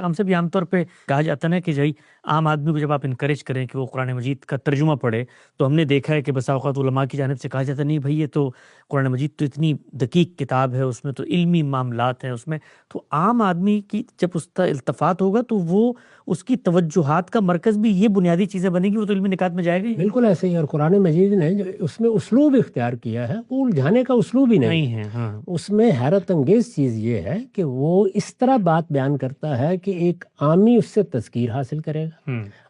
ہم سے بھی عام طور پہ کہا جاتا ہے نا کہ جی عام آدمی کو جب آپ انکریج کریں کہ وہ قرآن مجید کا ترجمہ پڑھے، تو ہم نے دیکھا ہے کہ بسا اوقات علماء کی جانب سے کہا جاتا ہے نہیں بھائی یہ تو قرآن مجید تو اتنی دقیق کتاب ہے، اس میں تو علمی معاملات ہیں، اس میں تو عام آدمی کی جب اس کا التفات ہوگا تو وہ اس کی توجہات کا مرکز بھی یہ بنیادی چیزیں بنے گی، وہ تو علمی نکات میں جائے گا ہی بالکل ایسے ہی۔ اور قرآن مجید نے جو اس میں اسلوب اختیار کیا ہے وہ الجھانے کا اسلوب ہی نہیں ہے۔ ہاں اس میں حیرت انگیز چیز یہ ہے کہ وہ اس طرح بات بیان کرتا ہے کہ ایک عامی اس سے تذکیر حاصل کرے گا،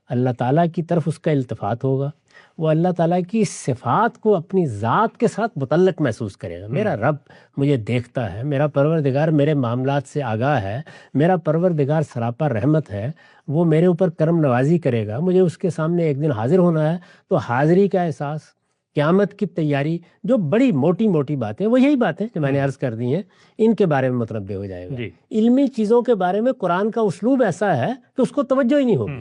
اللہ تعالیٰ کی طرف اس کا التفات ہوگا، وہ اللہ تعالیٰ کی صفات کو اپنی ذات کے ساتھ متعلق محسوس کرے گا۔ میرا رب مجھے دیکھتا ہے، میرا پروردگار میرے معاملات سے آگاہ ہے، میرا پروردگار سراپا رحمت ہے، وہ میرے اوپر کرم نوازی کرے گا، مجھے اس کے سامنے ایک دن حاضر ہونا ہے۔ تو حاضری کا احساس، قیامت کی تیاری، جو بڑی موٹی موٹی باتیں، وہ یہی باتیں جو میں نے عرض کر دی ہیں، ان کے بارے میں متنبع ہو جائے گا۔ علمی چیزوں کے بارے میں قرآن کا اسلوب ایسا ہے کہ اس کو توجہ ہی نہیں ہوگی،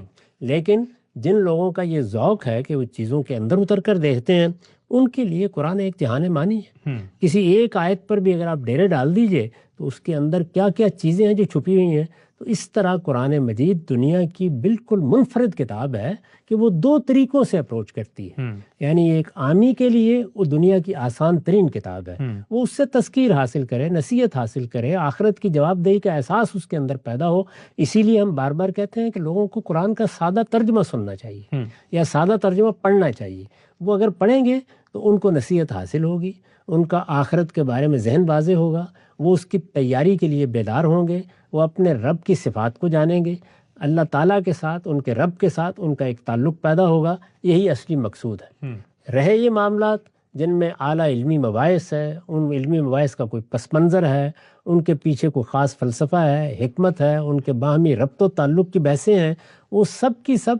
لیکن جن لوگوں کا یہ ذوق ہے کہ وہ چیزوں کے اندر اتر کر دیکھتے ہیں، ان کے لیے قرآن ایک جہان مانی ہے۔ کسی ایک آیت پر بھی اگر آپ ڈیرے ڈال دیجئے تو اس کے اندر کیا کیا چیزیں ہیں جو چھپی ہوئی ہیں۔ تو اس طرح قرآن مجید دنیا کی بالکل منفرد کتاب ہے کہ وہ دو طریقوں سے اپروچ کرتی ہے۔ یعنی ایک عامی کے لیے وہ دنیا کی آسان ترین کتاب ہے، وہ اس سے تذکیر حاصل کرے، نصیحت حاصل کرے، آخرت کی جواب دہی کا احساس اس کے اندر پیدا ہو۔ اسی لیے ہم بار بار کہتے ہیں کہ لوگوں کو قرآن کا سادہ ترجمہ سننا چاہیے یا سادہ ترجمہ پڑھنا چاہیے۔ وہ اگر پڑھیں گے تو ان کو نصیحت حاصل ہوگی، ان کا آخرت کے بارے میں ذہن واضح ہوگا، وہ اس کی تیاری کے لیے بیدار ہوں گے، وہ اپنے رب کی صفات کو جانیں گے، اللہ تعالیٰ کے ساتھ، ان کے رب کے ساتھ ان کا ایک تعلق پیدا ہوگا۔ یہی اصلی مقصود ہے۔ رہے یہ معاملات جن میں اعلیٰ علمی مباحث ہے، ان علمی مباحث کا کوئی پس منظر ہے، ان کے پیچھے کوئی خاص فلسفہ ہے، حکمت ہے، ان کے باہمی ربط و تعلق کی بحثیں ہیں، وہ سب کی سب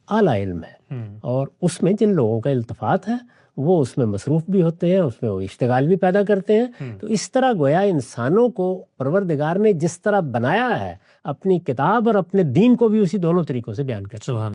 اعلیٰ علم ہے۔ اور اس میں جن لوگوں کا التفات ہے وہ اس میں مصروف بھی ہوتے ہیں، اس میں وہ اشتغال بھی پیدا کرتے ہیں۔ تو اس طرح گویا انسانوں کو پروردگار نے جس طرح بنایا ہے، اپنی کتاب اور اپنے دین کو بھی اسی دونوں طریقوں سے بیان کرتے ہیں۔